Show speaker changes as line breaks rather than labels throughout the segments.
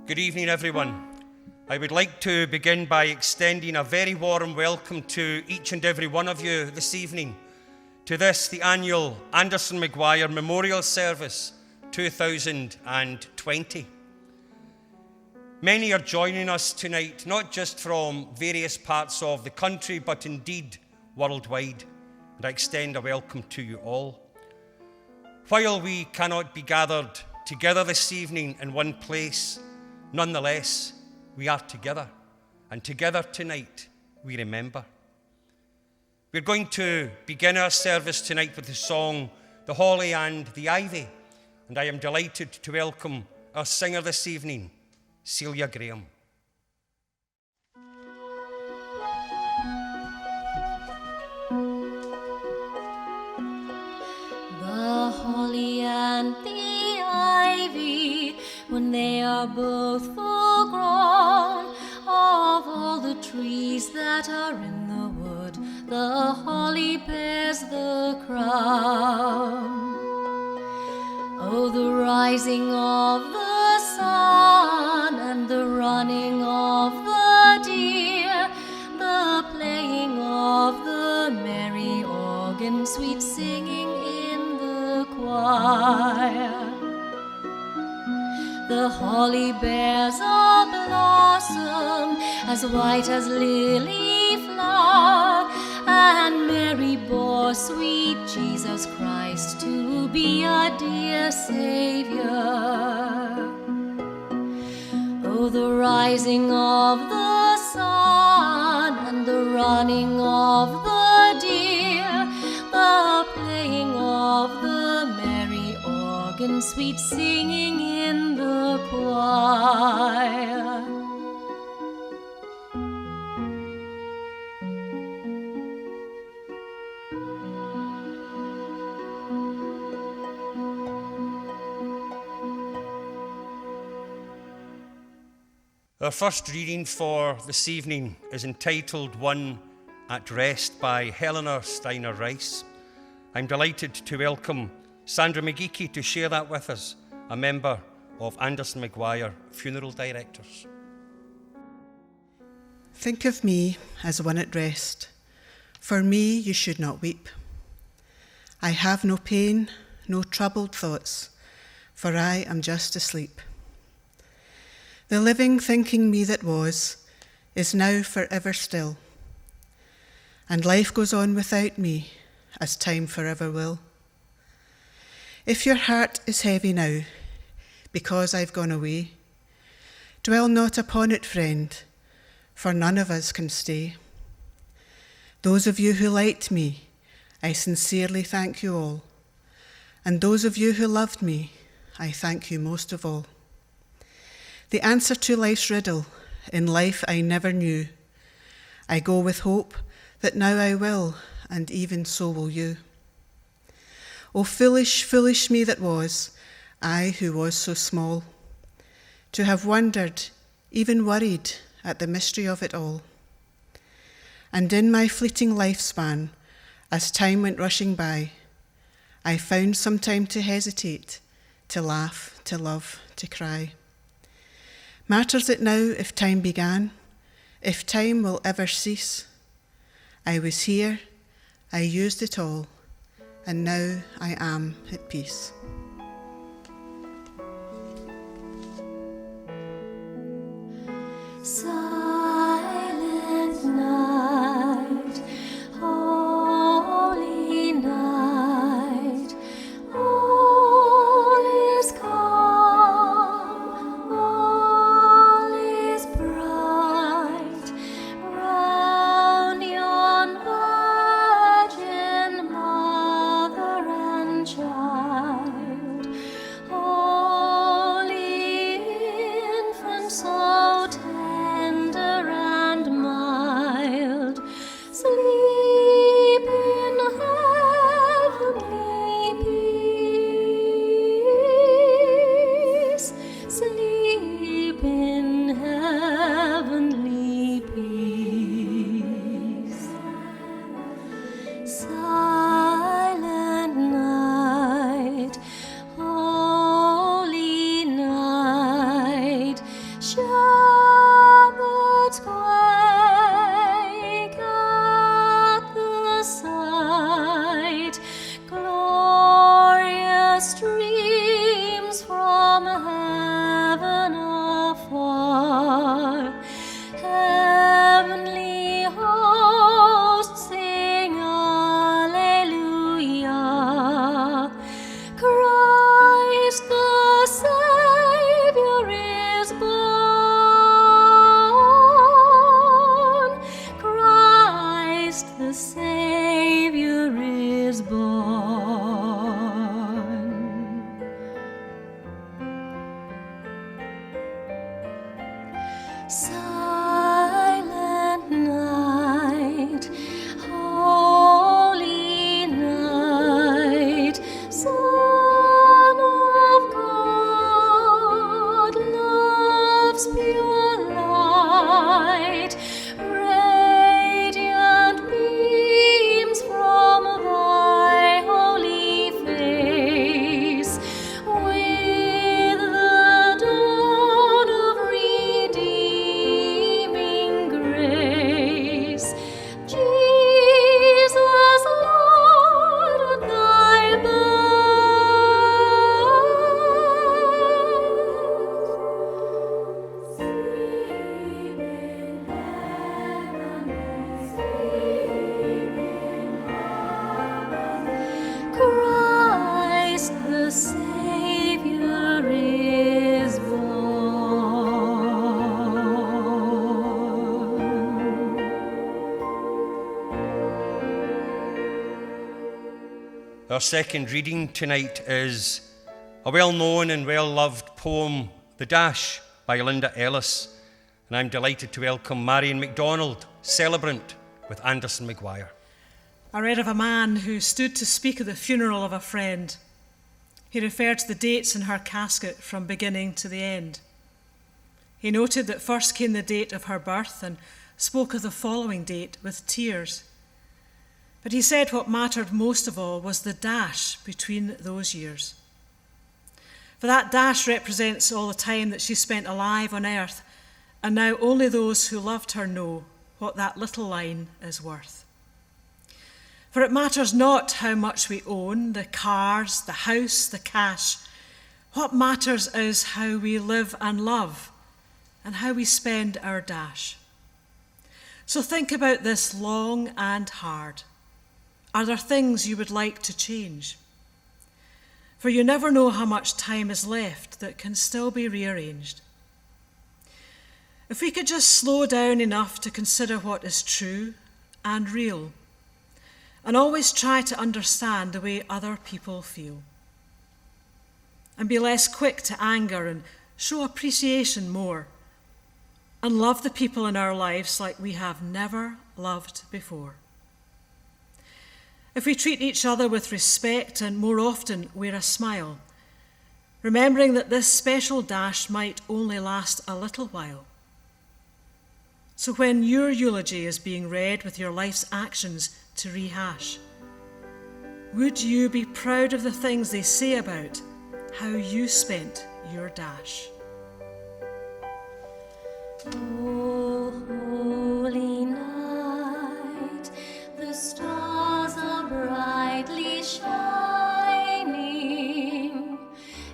Good evening, everyone. I would like to begin by extending a very warm welcome to each and every one of you this evening to this, the annual Anderson Maguire Memorial Service 2020. Many are joining us tonight, not just from various parts of the country, but indeed worldwide, and I extend a welcome to you all. While we cannot be gathered together this evening in one place, nonetheless, we are together, and together tonight we remember. We're going to begin our service tonight with the song, The Holly and the Ivy, and I am delighted to welcome our singer this evening, Celia Graham.
The holly and the ivy, when they are both full grown, of all the trees that are in the wood, the holly bears the crown. Oh, the rising of the sun and the running of the deer, the playing of the merry organ, sweet singing in the choir. The holly bears a blossom as white as lily flower, and Mary bore sweet Jesus Christ to be a dear Savior. Oh, the rising of the sun and the running of the deer, the playing of the merry organ, sweet singing in the choir.
Our first reading for this evening is entitled One at Rest by Helena Steiner Rice. I'm delighted to welcome Sandra McGeechy to share that with us, a member of Anderson Maguire Funeral Directors.
Think of me as one at rest. For me you should not weep. I have no pain, no troubled thoughts, for I am just asleep. The living thinking me that was is now forever still, and life goes on without me, as time forever will. If your heart is heavy now, because I've gone away, dwell not upon it, friend, for none of us can stay. Those of you who liked me, I sincerely thank you all, and those of you who loved me, I thank you most of all. The answer to life's riddle, in life I never knew. I go with hope that now I will, and even so will you. O foolish, foolish me that was, I who was so small, to have wondered, even worried, at the mystery of it all. And in my fleeting lifespan, as time went rushing by, I found some time to hesitate, to laugh, to love, to cry. Matters it now if time began, if time will ever cease? I was here, I used it all, and now I am at peace.
Silent night, holy night, all is calm, all is bright, round yon virgin mother and child, holy infant so tender. Silent night, holy night, Son of God, love's pure light, radiant beams from thy holy face, with the dawn of redeeming grace. Jesus, Lord, at thy birth, sleep in heaven, sleep in heaven. Christ the Savior is born.
Our second reading tonight is a well-known and well-loved poem, The Dash, by Linda Ellis. And I'm delighted to welcome Marion MacDonald, celebrant with Anderson Maguire.
I read of a man who stood to speak at the funeral of a friend. He referred to the dates in her casket from beginning to the end. He noted that first came the date of her birth and spoke of the following date with tears. But he said what mattered most of all was the dash between those years. For that dash represents all the time that she spent alive on earth, and now only those who loved her know what that little line is worth. For it matters not how much we own, the cars, the house, the cash. What matters is how we live and love, and how we spend our dash. So think about this long and hard. Are there things you would like to change? For you never know how much time is left that can still be rearranged. If we could just slow down enough to consider what is true and real, and always try to understand the way other people feel, and be less quick to anger and show appreciation more, and love the people in our lives like we have never loved before. If we treat each other with respect and more often wear a smile, remembering that this special dash might only last a little while. So when your eulogy is being read with your life's actions to rehash, would you be proud of the things they say about how you spent your dash?
Oh, holy night, the stars are brightly shining.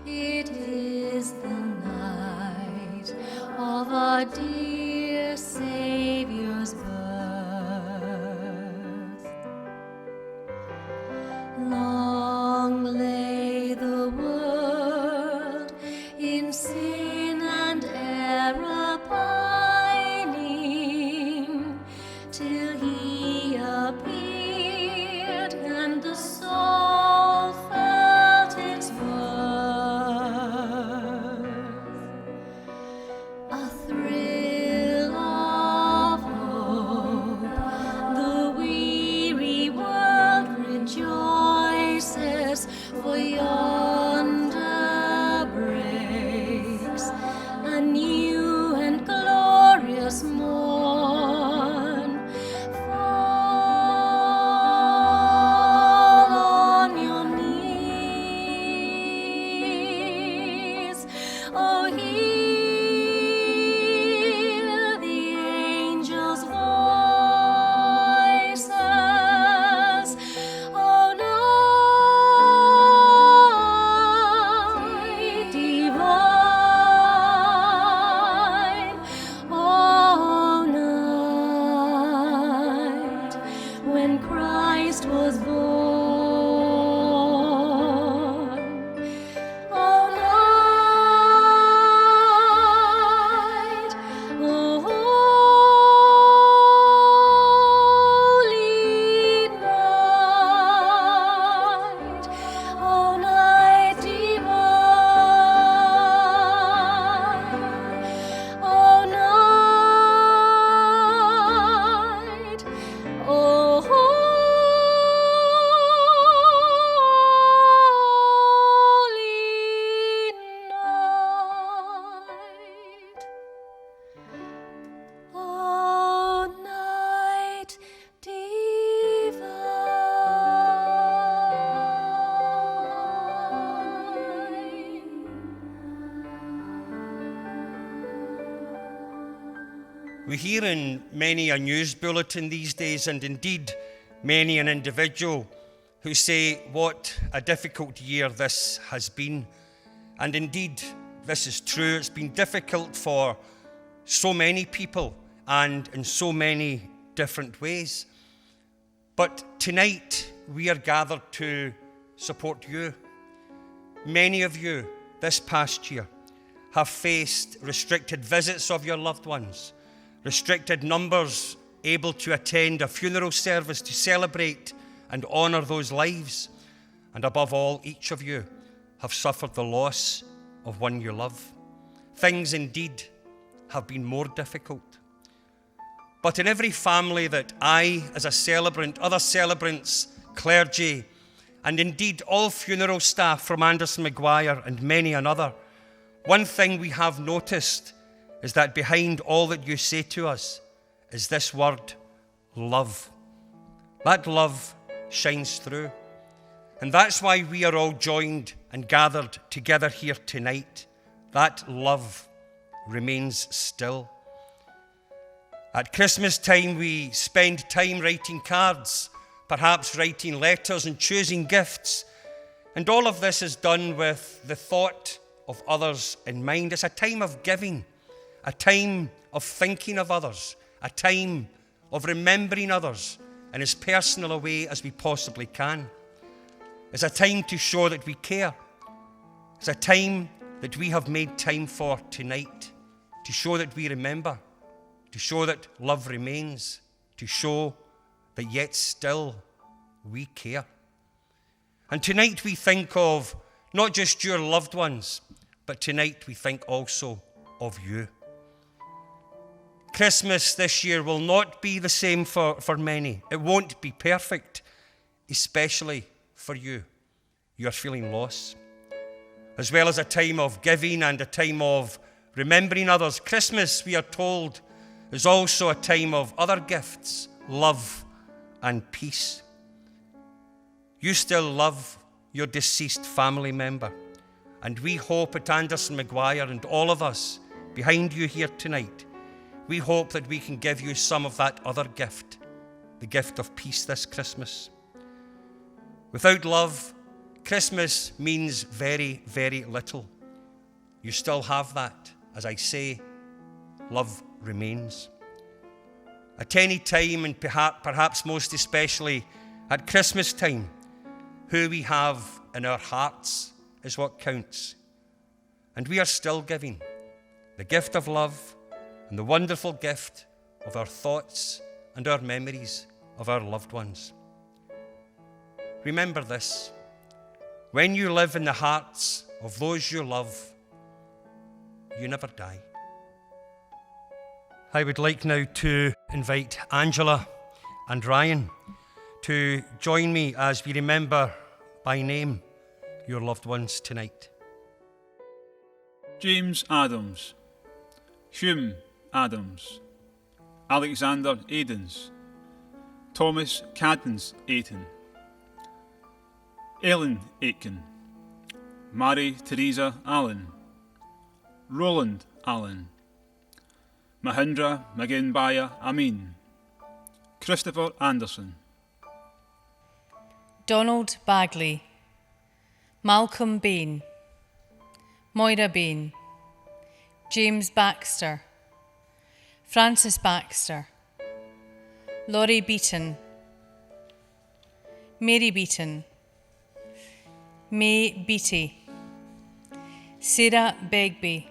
It is the night of our dear Saviour's birth. Long lay the world in sin and error pining, till he appeared and the soul felt its worth. A thrill of hope, the weary world rejoices, for yonder breaks a new and glorious morn. Fall on your knees, oh, hear the angels' voices, oh, night divine.
We hear in many a news bulletin these days, and indeed many an individual, who say what a difficult year this has been. And indeed, this is true. It's been difficult for so many people and in so many different ways. But tonight, we are gathered to support you. Many of you this past year have faced restricted visits of your loved ones, restricted numbers able to attend a funeral service to celebrate and honour those lives. And above all, each of you have suffered the loss of one you love. Things indeed have been more difficult. But in every family that I, as a celebrant, other celebrants, clergy, and indeed all funeral staff from Anderson Maguire and many another, one thing we have noticed is that behind all that you say to us is this word, love. That love shines through. And that's why we are all joined and gathered together here tonight. That love remains still. At Christmas time, we spend time writing cards, perhaps writing letters and choosing gifts. And all of this is done with the thought of others in mind. It's a time of giving, a time of thinking of others, a time of remembering others in as personal a way as we possibly can. It's a time to show that we care. It's a time that we have made time for tonight, to show that we remember, to show that love remains, to show that yet still we care. And tonight we think of not just your loved ones, but tonight we think also of you. Christmas this year will not be the same for many. It won't be perfect, especially for you. You are feeling loss. As well as a time of giving and a time of remembering others, Christmas, we are told, is also a time of other gifts, love and peace. You still love your deceased family member, and we hope at Anderson Maguire and all of us behind you here tonight, we hope that we can give you some of that other gift, the gift of peace this Christmas. Without love, Christmas means very, very little. You still have that. As I say, love remains. At any time, and perhaps most especially at Christmas time, who we have in our hearts is what counts. And we are still giving the gift of love and the wonderful gift of our thoughts and our memories of our loved ones. Remember this: when you live in the hearts of those you love, you never die. I would like now to invite Angela and Ryan to join me as we remember by name your loved ones tonight.
James Adams, Hume Adams, Alexander Aidens, Thomas Cadens Aiton, Ellen Aitken, Mary Teresa Allen, Roland Allen, Mahindra Maginbaya Amin, Christopher Anderson,
Donald Bagley, Malcolm Bain, Moira Bain, James Baxter, Francis Baxter, Laurie Beaton, Mary Beaton, May Beattie, Sarah Begbie,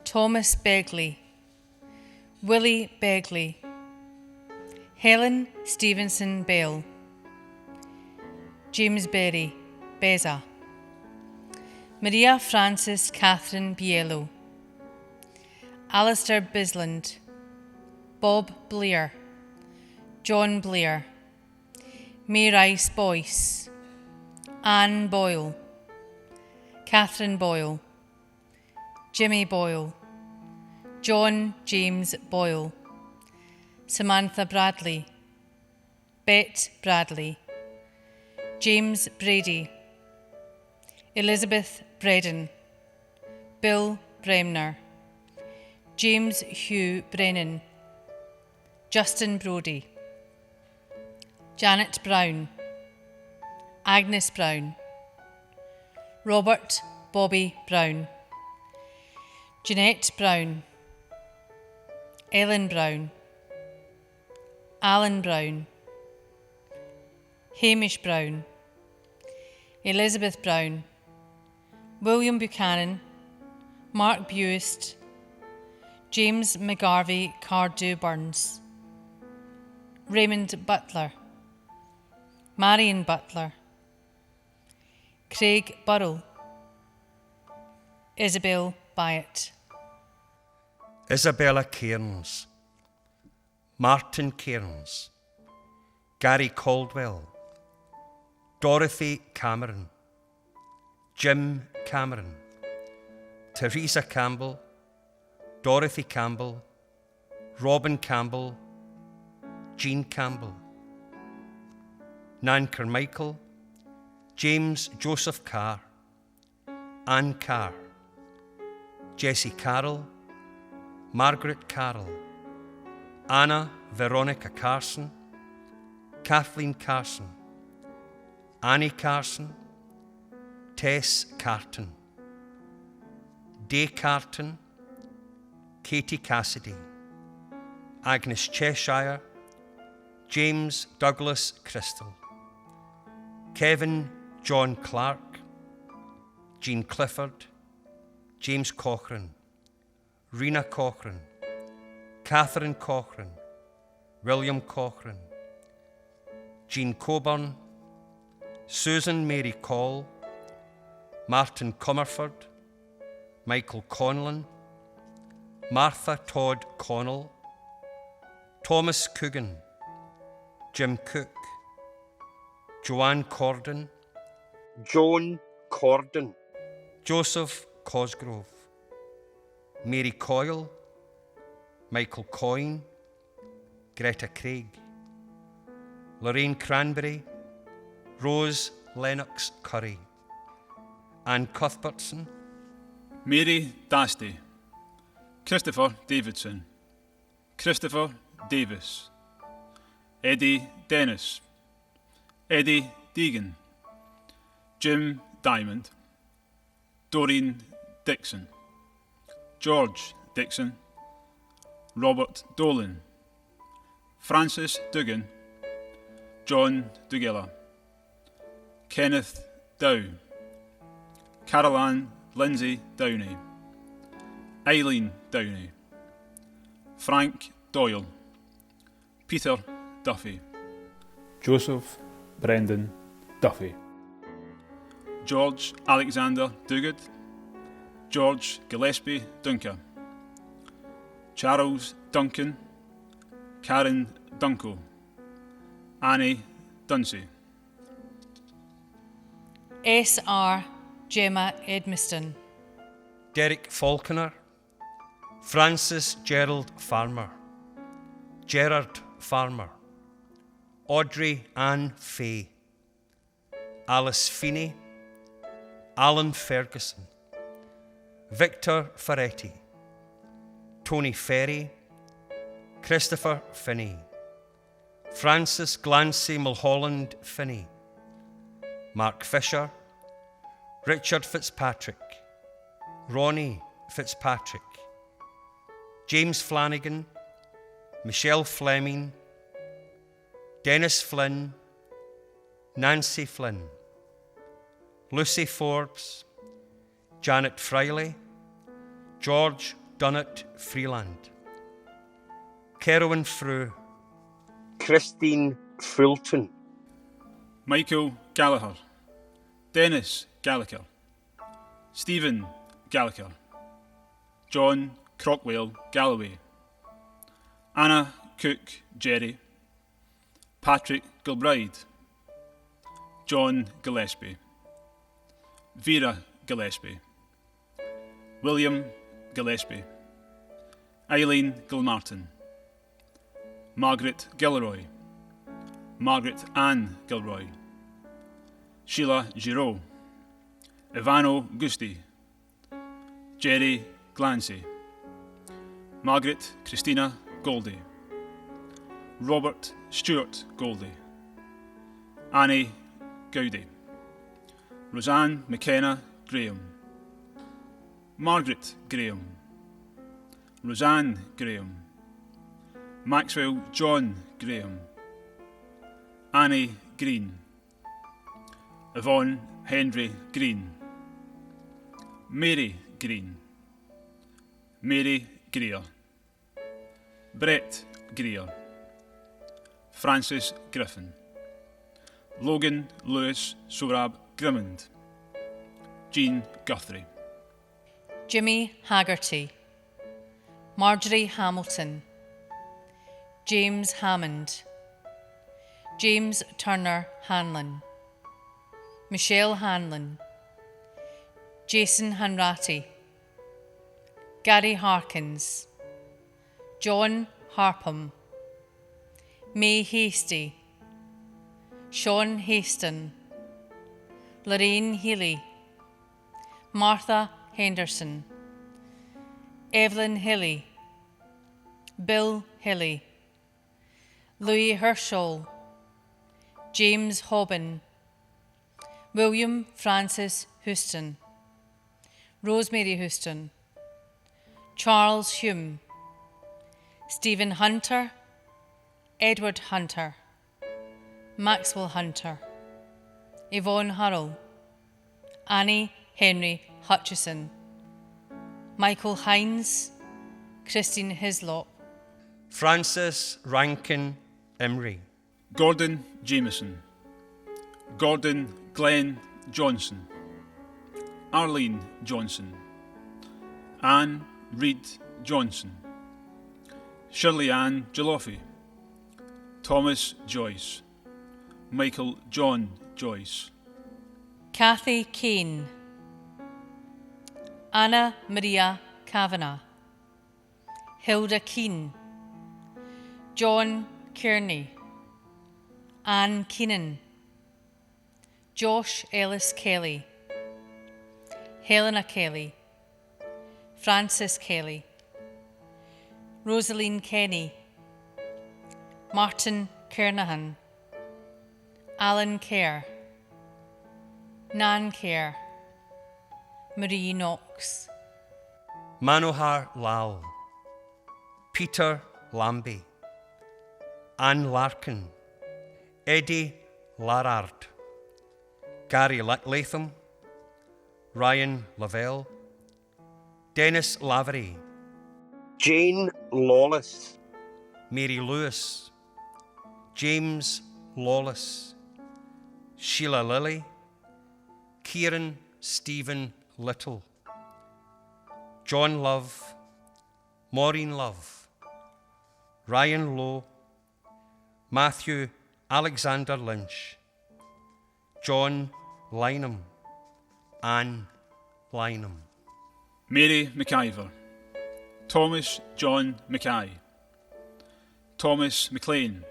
Thomas Begley, Willie Begley, Helen Stevenson Bell, James Berry, Beza, Maria Frances Catherine Biello, Alistair Bisland, Bob Blair, John Blair, May Rice Boyce, Anne Boyle, Catherine Boyle, Jimmy Boyle, John James Boyle, Samantha Bradley, Bet Bradley, James Brady, Elizabeth Braden, Bill Bremner, James Hugh Brennan, Justin Brodie, Janet Brown, Agnes Brown, Robert Bobby Brown, Jeanette Brown, Ellen Brown, Alan Brown, Hamish Brown, Elizabeth Brown, William Buchanan, Mark Buist, James McGarvey Cardew Burns, Raymond Butler, Marion Butler, Craig Burrell, Isabel Byatt,
Isabella Cairns, Martin Cairns, Gary Caldwell, Dorothy Cameron, Jim Cameron, Teresa Campbell, Dorothy Campbell, Robin Campbell, Jean Campbell, Nan Carmichael, James Joseph Carr, Anne Carr, Jessie Carroll, Margaret Carroll, Anna Veronica Carson, Kathleen Carson, Annie Carson, Tess Carton, Day Carton, Katie Cassidy, Agnes Cheshire, James Douglas Crystal, Kevin John Clark, Jean Clifford, James Cochrane, Rena Cochrane, Catherine Cochrane, William Cochrane, Jean Coburn, Susan Mary Call, Martin Comerford, Michael Conlon, Martha Todd Connell, Thomas Coogan, Jim Cook, Joanne Cordon, Joan Cordon, Joseph Cosgrove, Mary Coyle, Michael Coyne, Greta Craig, Lorraine Cranberry, Rose Lennox Curry, Anne Cuthbertson,
Mary Dasty, Christopher Davidson, Christopher Davis, Eddie Dennis, Eddie Deegan, Jim Diamond, Doreen Dixon, George Dixon, Robert Dolan, Francis Dugan, John Dugilla, Kenneth Dow, Caroline Lindsay Downey, Eileen Downey, Frank Doyle, Peter Duffy, Joseph Brendan Duffy, George Alexander Duguid, George Gillespie Dunker, Charles Duncan, Karen Dunco, Annie Dunsey,
S.R. Gemma Edmiston,
Derek Falconer, Francis Gerald Farmer, Gerard Farmer, Audrey Ann Fay, Alice Feeney, Alan Ferguson, Victor Ferretti, Tony Ferry, Christopher Finney, Francis Glancy Mulholland Finney, Mark Fisher, Richard Fitzpatrick, Ronnie Fitzpatrick, James Flanagan, Michelle Fleming, Dennis Flynn, Nancy Flynn, Lucy Forbes, Janet Friley, George Dunnett Freeland, Kerwin Frew, Christine Fulton,
Michael Gallagher, Dennis Gallagher, Stephen Gallagher, John Crockwell Galloway, Anna Cook Jerry, Patrick Gilbride, John Gillespie, Vera Gillespie, William Gillespie, Eileen Gilmartin, Margaret Gilroy, Margaret Ann Gilroy, Sheila Giraud, Ivano Gusti, Jerry Glancy, Margaret Christina Goldie, Robert Stuart Goldie, Annie Gowdy, Roseanne McKenna Graham, Margaret Graham, Roseanne Graham, Maxwell John Graham, Annie Green, Yvonne Henry Green, Mary Green, Mary Greer, Brett Greer, Francis Griffin, Logan Lewis Sorab Grimmond, Jean Guthrie,
Jimmy Haggerty, Marjorie Hamilton, James Hammond, James Turner Hanlon, Michelle Hanlon, Jason Hanratty, Gary Harkins, John Harpham, May Hasty, Sean Haston, Lorraine Healy, Martha Henderson, Evelyn Hilly, Bill Hilly, Louis Herschel, James Hobbin, William Francis Houston, Rosemary Houston, Charles Hume, Stephen Hunter, Edward Hunter, Maxwell Hunter, Yvonne Hurrell, Annie Henry Hutchison, Michael Hines, Christine Hislop,
Francis Rankin Emery,
Gordon Jameson, Gordon Glenn Johnson, Arlene Johnson, Anne Reed Johnson, Shirley Ann Joloffe, Thomas Joyce, Michael John Joyce,
Kathy Kane, Anna Maria Kavanagh, Hilda Keane, John Kearney, Anne Keenan, Josh Ellis Kelly, Helena Kelly, Francis Kelly, Rosaline Kenny, Martin Kernahan, Alan Kerr, Nan Kerr, Marie Knox,
Manohar Lal, Peter Lambie, Anne Larkin, Eddie Larard, Gary Latham, Ryan Lavelle, Dennis Lavery,
Jane Lawless,
Mary Lewis, James Lawless, Sheila Lilly, Kieran Stephen Little, John Love, Maureen Love, Ryan Lowe, Matthew Alexander Lynch, John Lynham, Anne Lynham,
Mary McIver, Thomas John Mackay, Thomas McLean,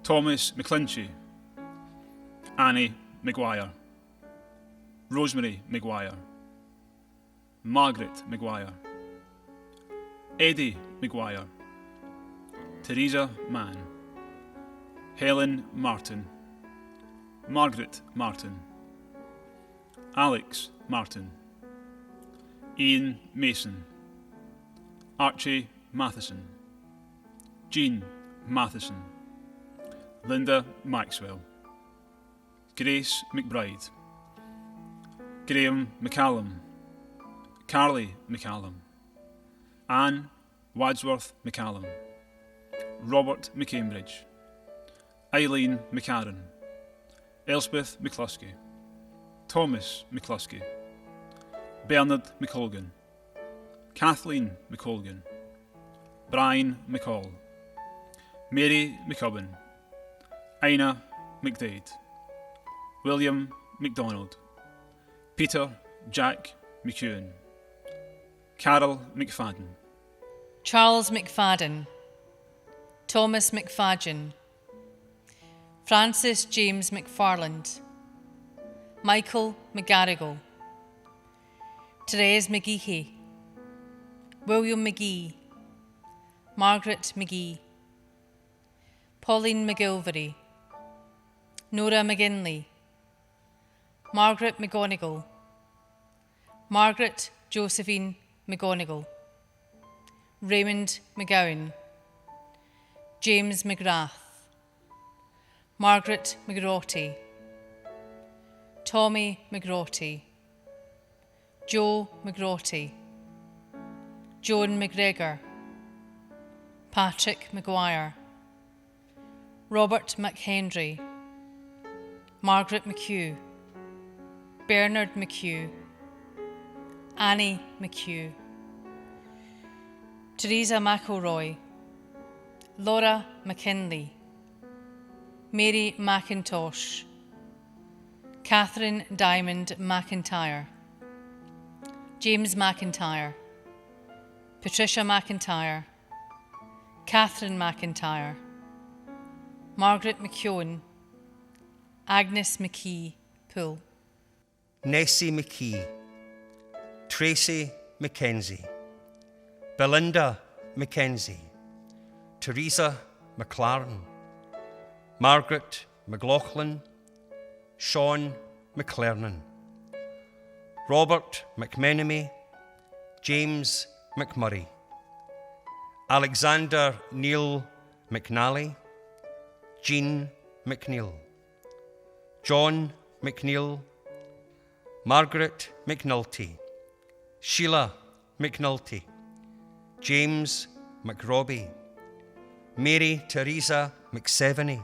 Thomas McClinchy, Annie Maguire, Rosemary Maguire, Margaret Maguire, Eddie Maguire, Teresa Mann, Helen Martin, Margaret Martin, Alex Martin, Ian Mason, Archie Matheson, Jean Matheson, Linda Maxwell, Grace McBride, Graham McCallum, Carly McCallum, Anne Wadsworth McCallum, Robert McCambridge, Eileen McCarran, Elspeth McCluskey, Thomas McCluskey, Bernard McColgan, Kathleen McColgan, Brian McCall, Mary McCubbin, Ina McDade, William McDonald, Peter Jack McEwen, Carol McFadden,
Charles McFadden, Thomas McFadgen, Francis James McFarland, Michael McGarrigle, Therese McGeehey, William McGee, Margaret McGee, Pauline McGilvery, Nora McGinley, Margaret McGonigal, Margaret Josephine McGonigal, Raymond McGowan, James McGrath, Margaret McGrotty, Tommy McGrotty, Joe McGrotty, Joan McGregor, Patrick Maguire, Robert McHenry, Margaret McHugh, Bernard McHugh, Annie McHugh, Teresa McElroy, Laura McKinley, Mary McIntosh, Catherine Diamond McIntyre, James McIntyre, Patricia McIntyre, Catherine McIntyre, Margaret McKeown, Agnes McKee Poole,
Nessie McKee, Tracy Mackenzie, Belinda Mackenzie, Teresa McLaren, Margaret McLaughlin, Sean McLernan, Robert McMenemy, James McMurray, Alexander Neil McNally, Jean McNeil, John McNeil, Margaret McNulty, Sheila McNulty, James McRobbie, Mary Teresa McSeveny,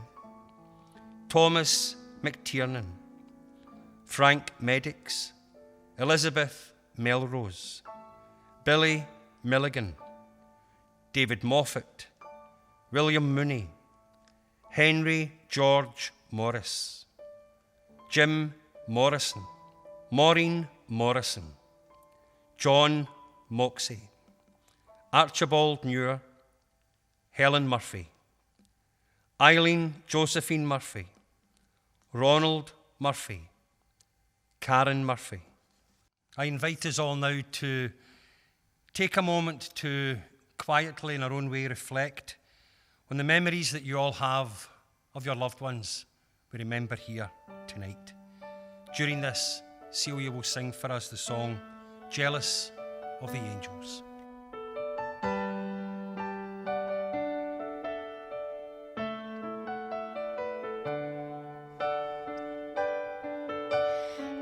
Thomas McTiernan, Frank Medix, Elizabeth Melrose, Billy Milligan, David Moffat, William Mooney, Henry George Morris, Jim Morrison, Maureen Morrison, John Moxey, Archibald Muir, Helen Murphy, Eileen Josephine Murphy, Ronald Murphy, Karen Murphy. I invite us all now to take a moment to quietly, in our own way, reflect on the memories that you all have of your loved ones we remember here tonight. During this, Celia will sing for us the song, Jealous of the Angels.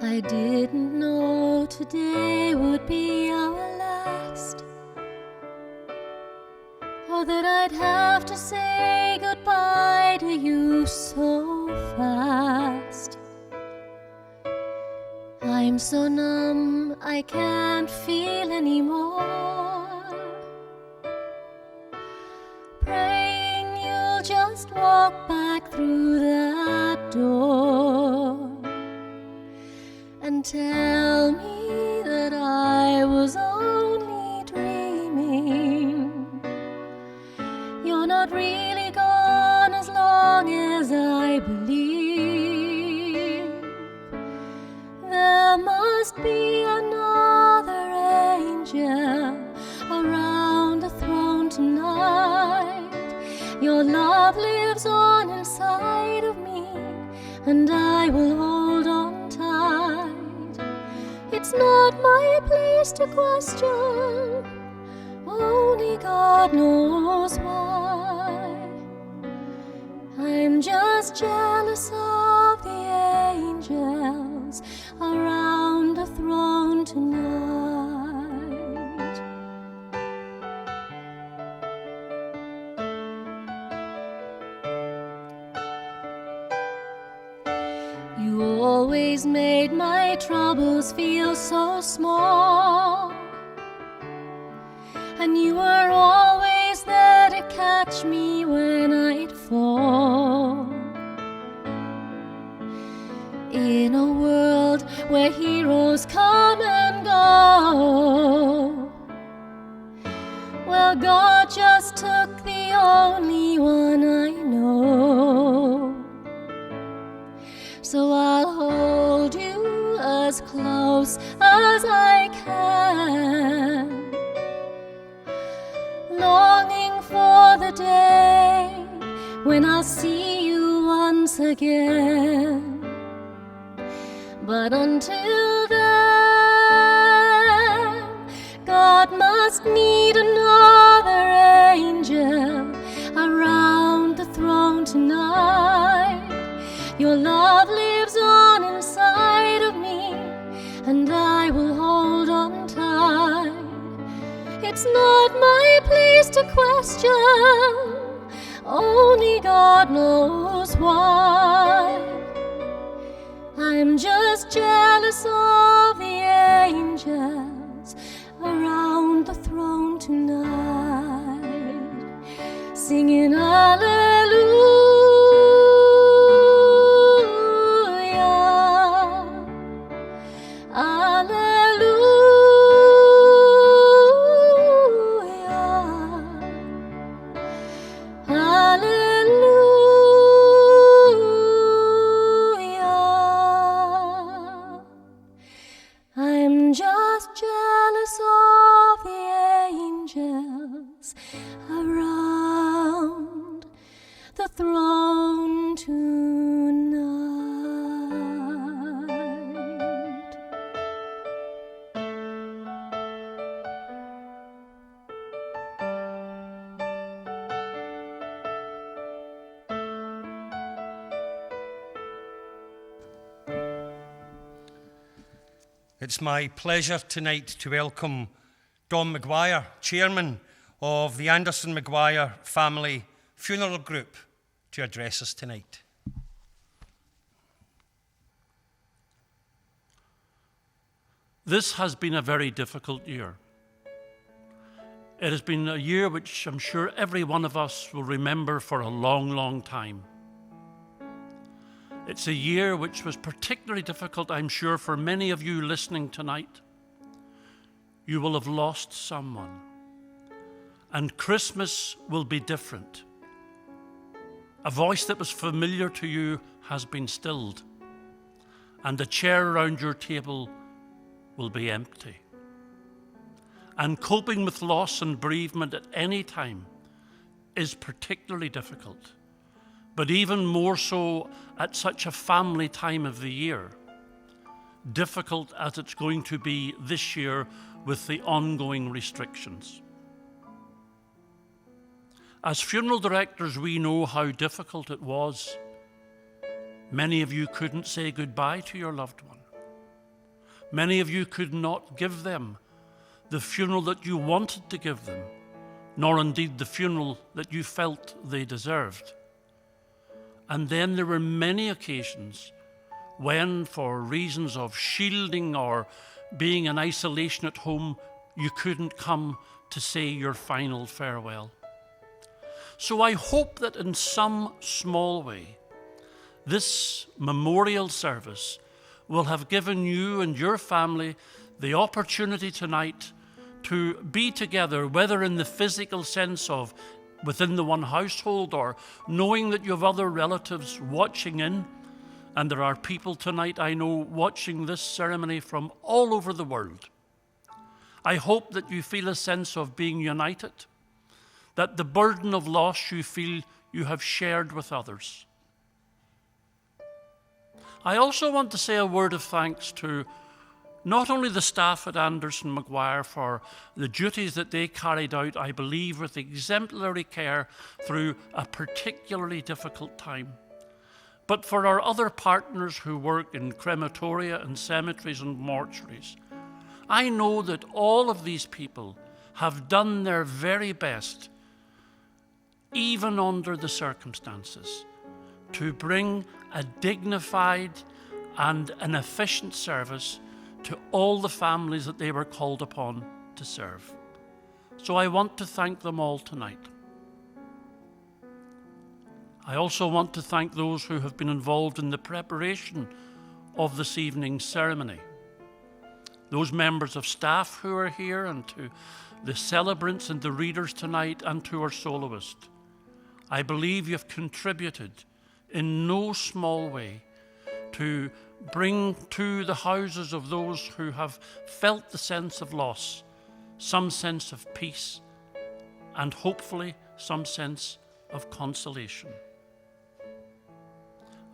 I didn't know today would be our last, or that I'd have to say goodbye to you so fast. I'm so numb, I can't feel anymore. Praying you'll just walk back through that door and tell me that I was only dreaming. You're not really gone as long as I believe. There must be another angel around the throne tonight. Your love lives on inside of me, and I will hold on tight. It's not my place to question, only God knows why. I'm just jealous of the angels around the throne tonight. You always made my troubles feel so small, and you were always there to catch me when I'd fall. In a world where heroes come and go, well, God just took the only one I know. So I'll hold you as close as I can, the day when I'll see you once again. But until then, God must need another angel around the throne tonight. Your love lives on inside of me, and I will hold on tight. It's not my place to question, only God knows why. I'm just jealous of the angels around the throne tonight, singing hallelujah, hallelujah, hallelujah. I'm just jealous of the angels around the throne tonight.
It's my pleasure tonight to welcome Don Maguire, Chairman of the Anderson Maguire Family Funeral Group, to address us tonight.
This has been a very difficult year. It has been a year which I'm sure every one of us will remember for a long, long time. It's a year which was particularly difficult, I'm sure, for many of you listening tonight. You will have lost someone, and Christmas will be different. A voice that was familiar to you has been stilled, and the chair around your table will be empty. And coping with loss and bereavement at any time is particularly difficult, but even more so at such a family time of the year, difficult as it's going to be this year with the ongoing restrictions. As funeral directors, we know how difficult it was. Many of you couldn't say goodbye to your loved one. Many of you could not give them the funeral that you wanted to give them, nor indeed the funeral that you felt they deserved. And then there were many occasions when, for reasons of shielding or being in isolation at home, you couldn't come to say your final farewell. So I hope that in some small way, this memorial service will have given you and your family the opportunity tonight to be together, whether in the physical sense of within the one household or knowing that you have other relatives watching in. And there are people tonight, I know, watching this ceremony from all over the world. I hope that you feel a sense of being united, that the burden of loss you feel you have shared with others. I also want to say a word of thanks to not only the staff at Anderson Maguire for the duties that they carried out, I believe, with exemplary care through a particularly difficult time, but for our other partners who work in crematoria and cemeteries and mortuaries. I know that all of these people have done their very best, even under the circumstances, to bring a dignified and an efficient service to all the families that they were called upon to serve. So I want to thank them all tonight. I also want to thank those who have been involved in the preparation of this evening's ceremony. Those members of staff who are here, and to the celebrants and the readers tonight, and to our soloist. I believe you've contributed in no small way to bring to the houses of those who have felt the sense of loss some sense of peace and hopefully some sense of consolation.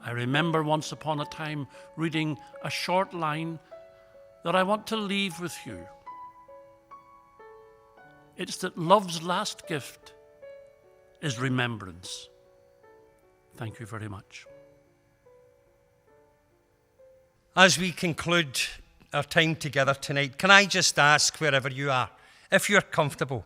I remember once upon a time reading a short line that I want to leave with you. It's that love's last gift is remembrance. Thank you very much.
As we conclude our time together tonight, can I just ask, wherever you are, if you're comfortable,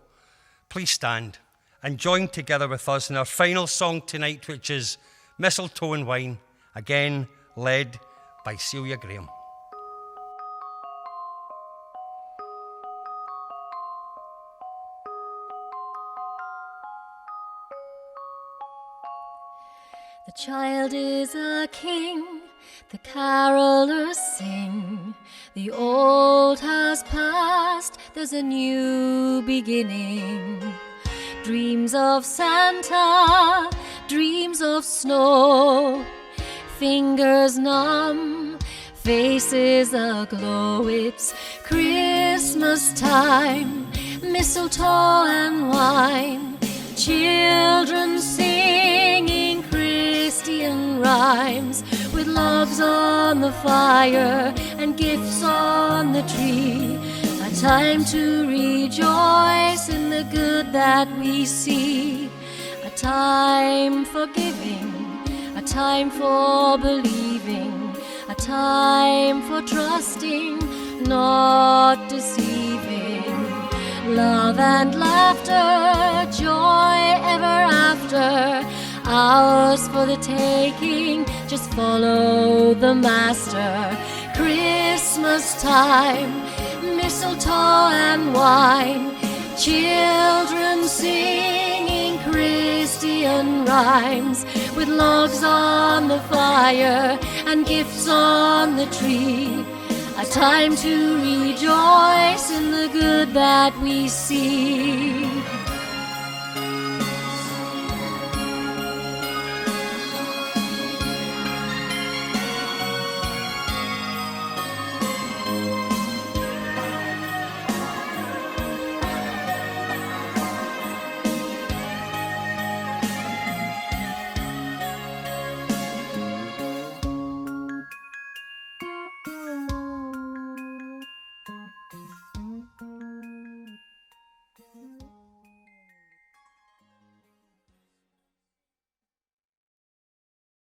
please stand and join together with us in our final song tonight, which is Mistletoe and Wine, again led by Celia Graham.
The child is a king, the carolers sing. The old has passed, there's a new beginning. Dreams of Santa, dreams of snow, fingers numb, faces aglow. It's Christmas time, mistletoe and wine, children singing Christian rhymes, with logs on the fire and gifts on the tree. A time to rejoice in the good that we see. A time for giving, a time for believing, a time for trusting, not deceiving. Love and laughter, joy ever after, ours for the taking, just follow the master. Christmas time, mistletoe and wine, children singing Christian rhymes, with logs on the fire and gifts on the tree. A time to rejoice in the good that we see.